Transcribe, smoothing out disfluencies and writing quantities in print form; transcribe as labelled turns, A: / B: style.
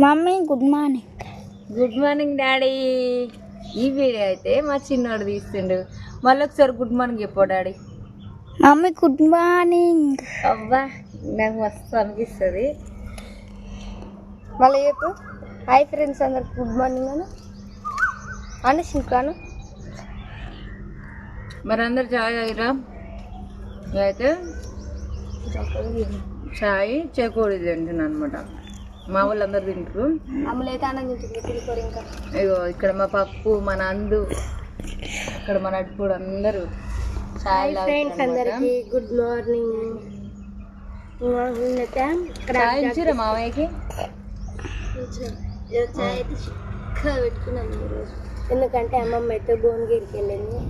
A: Mummy good morning.
B: Good morning daddy. ఈ video అయితే మా చిన్నోడు తీస్తుండు. మళ్ళీ ఒకసారి గుడ్ మార్నింగ్ చెప్పు డాడీ.
A: Mummy good morning.
B: అవ్వా నాకు మస్తు అనిపిస్తుంది.
A: మళ్ళీ చెప్పు హాయ్ ఫ్రెండ్స్ అందరికి గుడ్ మార్నింగ్ అని శిల్కాను.
B: మరి అందరు చాయ్ తాగిరా? అయితే చాయ్ చేకూడి తింటున్నాను అనమాట. మా వాళ్ళు అందరు తింటారు.
A: అమ్మలైతే అన్నం తింటుంది తినుకోరు ఇంకా.
B: ఇగో ఇక్కడ మా పప్పు మన అందు ఇక్కడ మన అడుపుడు అందరూ చాయ్
A: ఫ్రెండ్స్ అందరికి గుడ్ మార్నింగ్.
B: చాయ్ ఇచ్చిరా మామయ్యకి?
A: చాయ్ అయితే చిక్కగా పెట్టుకున్నాం ఈరోజు, ఎందుకంటే అమ్మమ్మ అయితే భువనగిరికి వెళ్ళింది.